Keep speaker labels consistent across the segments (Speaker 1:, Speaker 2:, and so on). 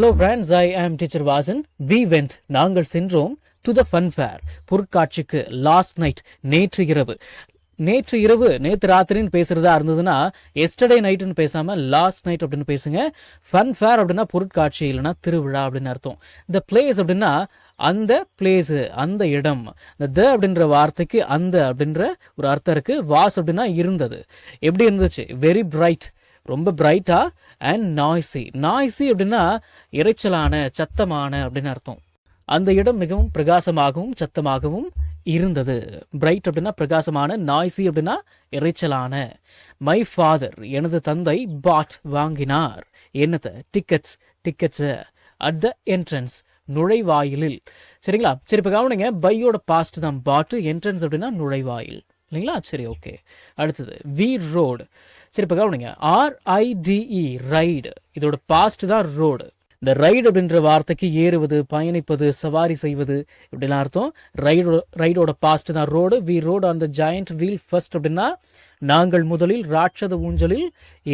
Speaker 1: Hello friends, I am teacher Vasan. We went, நாங்கள் சென்றோம் to the fun fair. பொருட்காட்சிக்கு last night, நேற்று இரவு. நேற்று ராத்திரின்னு பேசுறதா இருந்ததுன்னா எஸ்டர்டே நைட்னு பேசாம லாஸ்ட் நைட் அப்படின்னு பேசுங்க. ஃபன் ஃபேர் அப்படின்னா பொருட்காட்சி இல்லைன்னா திருவிழா அப்படின்னு அர்த்தம். இந்த பிளேஸ் அப்படின்னா அந்த பிளேஸ், அந்த இடம். இந்த அப்படின்ற வார்த்தைக்கு அந்த அப்படின்ற ஒரு அர்த்தம் இருக்கு. வாஸ் அப்படின்னா இருந்தது. எப்படி இருந்துச்சு? வெரி பிரைட், ரொம்ப பிரைட்டா. அண்ட் நாய்ஸி அப்படின்னா இறைச்சலான, சத்தமான அப்படின்னு அர்த்தம். அந்த இடம் மிகவும் பிரகாசமாகவும் சத்தமாகவும் இருந்தது. பிரைட் அப்படின்னா பிரகாசமான, நாய்ஸி அப்படின்னா இறைச்சலான. மை ஃபாதர், எனது தந்தை, பாட் வாங்கினார். என்னது? டிக்கெட்ஸ் அட் த என்ட்ரன்ஸ், நுழைவாயிலில். சரிங்களா? சரி, இப்ப கவனிங்க, பையோட பாஸ்ட் தான் பாட், என்ட்ரன்ஸ் அப்படின்னா நுழைவாயில் இல்லைங்களா? சரி, ஓகே. அடுத்தது வி ரோடு. சரி, இப்ப கவனிங்க, RIDE ரைடு, இதோட பாஸ்ட் தான் ரோடு. இந்த ரைடு அப்படின்ற வார்த்தைக்கு ஏறுவது, பயணிப்பது, சவாரி செய்வது இப்படிலாம் அர்த்தம். ரைடோட பாஸ்ட் தான் rode. We rode on the giant wheel first அப்படின்னா நாங்கள் முதலில் ராட்சத ஊஞ்சலில்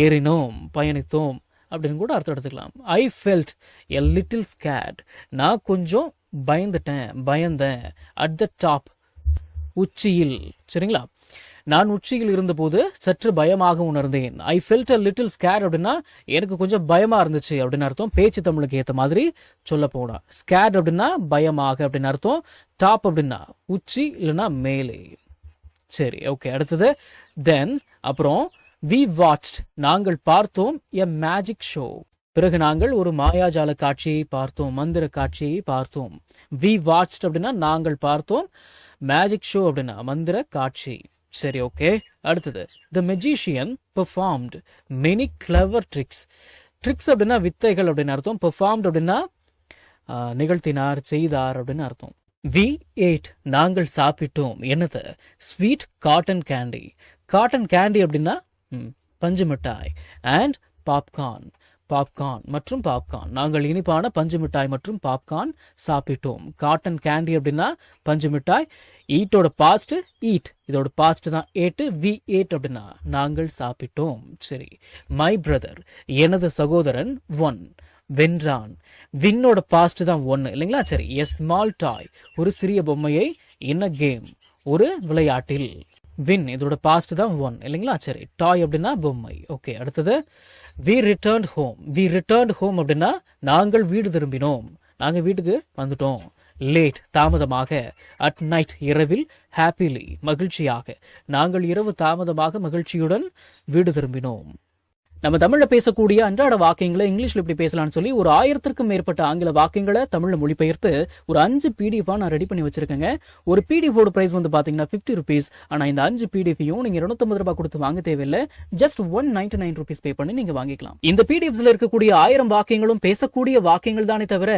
Speaker 1: ஏறினோம், பயணித்தோம் அப்படின்னு கூட அர்த்தம் எடுத்துக்கலாம். I felt a little scared, நான் கொஞ்சம் பயந்தேன். அட் த டாப், உச்சியில். சரிங்களா? நான் உச்சியில் இருந்தபோது சற்று பயமாக உணர்ந்தேன். I felt a little scare அப்படின்னா எனக்கு கொஞ்சம் பயமா இருந்துச்சு அப்படின்னு அர்த்தம். பேச்சு தமிழுக்கு ஏற்ற மாதிரி சொல்ல போனா ஸ்கேர் அப்படின்னா பயமாக அப்படின்னு அர்த்தம். டாப் அப்படின்னா உச்சி இல்லைன்னா மேலே. சரி, ஓகே. அடுத்தது தென், அப்புறம் வி வாட்ச்ட், நாங்கள் பார்த்தோம். எ மேஜிக் ஷோ, பிறகு நாங்கள் ஒரு மாயாஜால காட்சியை பார்த்தோம், மந்திர காட்சியை பார்த்தோம். வி வாட்ச்ட் அப்படின்னா நாங்கள் பார்த்தோம். மேஜிக் ஷோ அப்படின்னா மந்திர காட்சி. சரி, ஓகே. அடுத்தது த magician performed many clever tricks. Tricks அப்படின்னா வித்தைகள் அப்படின்னு அர்த்தம். பெர்ஃபார்ம்ட் அப்படின்னா நிகழ்த்தினார், செய்தார் அப்படின்னு அர்த்தம். வி ஏட், நாங்கள் சாப்பிட்டோம். என்னது? Sweet cotton candy. Cotton candy அப்படின்னா பஞ்சு மிட்டாய். அண்ட் பாப்கார்ன் மற்றும் பாப்கார்ன், நாங்கள் இனிப்பான பஞ்சு மிட்டாய் மற்றும் பாப்கார்ன் சாப்பிட்டோம். காட்டன் கேண்டி அப்படின்னா பஞ்சு மிட்டாய். ஈட்டோட பாஸ்ட் ஈட், இதோட பாஸ்ட் தான் ஏட்டு. வி ஏட் அப்படின்னா நாங்கள் சாப்பிட்டோம். சரி, மை பிரதர், எனது சகோதரன், ஒன் வென்றான். வின்னோட பாஸ்ட் தான் ஒன்னு இல்லைங்களா? சரி, எ ஸ்மால் டாய், ஒரு சிறிய பொம்மையை. இன் அ கேம், ஒரு விளையாட்டில். வின், இதோட பாஸ்ட் தான் ஒன் இல்லைங்களா? சரி, டாய் அப்படின்னா பொம்மை. ஓகே. அடுத்தது வி ரிட்டர்ன்ட் ஹோம் அப்படின்னா நாங்கள் வீடு திரும்பினோம், நாங்கள் வீட்டுக்கு வந்துட்டோம். லேட், தாமதமாக. அட் நைட், இரவில். ஹாப்பிலி, மகிழ்ச்சியாக. நாங்கள் இரவு தாமதமாக மகிழ்ச்சியுடன் வீடு திரும்பினோம். நம்ம தமிழ்ல பேசக்கூடிய அன்றாட வாக்கியங்களை இங்கிலீஷ்ல இப்படி பேசலாம்னு சொல்லி ஒரு 1000க்கும் மேற்பட்ட ஆங்கில வாக்கியங்களை தமிழ்ல மொழிபெயர்த்து ஒரு 5 PDF நான் ரெடி பண்ணி வச்சிருக்கேங்க. ஒரு PDF ஓட பிரைஸ் வந்து பாத்தீங்கன்னா 50 rupees. ஆனா இந்த 5 PDFையும் நீங்க 250 ரூபாய் கொடுத்து வாங்க தேவையில்லை. ஜஸ்ட் 199 rupees பே பண்ணி நீங்க வாங்கிக்கலாம். இந்த PDFஸ்ல இருக்கக்கூடிய 1000 வாக்கியங்களும் பேசக்கூடிய வாக்கியங்கள் தானே தவிர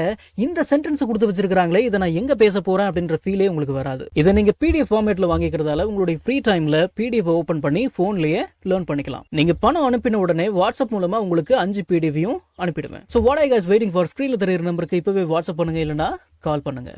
Speaker 1: இந்த சென்டென்ஸ் கொடுத்து வச்சிருக்காங்களே இதை நான் எங்க பேச போறேன் அப்படின்ற ஃபீலே உங்களுக்கு வராது. இதை நீங்க PDF ஃபார்மேட்ல வாங்கிக்கிறதால உங்களுடைய ஃப்ரீ டைம்ல PDF ஓபன் பண்ணி போன்லயே லேர்ன் பண்ணிக்கலாம். நீங்க பணம் அனுப்பின உடனே வாட்ஸ்அப் மூலமா உங்களுக்கு 5 PDFையும் அனுப்பிடுவேன். So what are you guys waiting for? ஸ்கிரீன்ல தெரியுற நம்பருக்கு இப்பவே வாட்ஸ்அப் பண்ணுங்க, இல்லனா கால் பண்ணுங்க.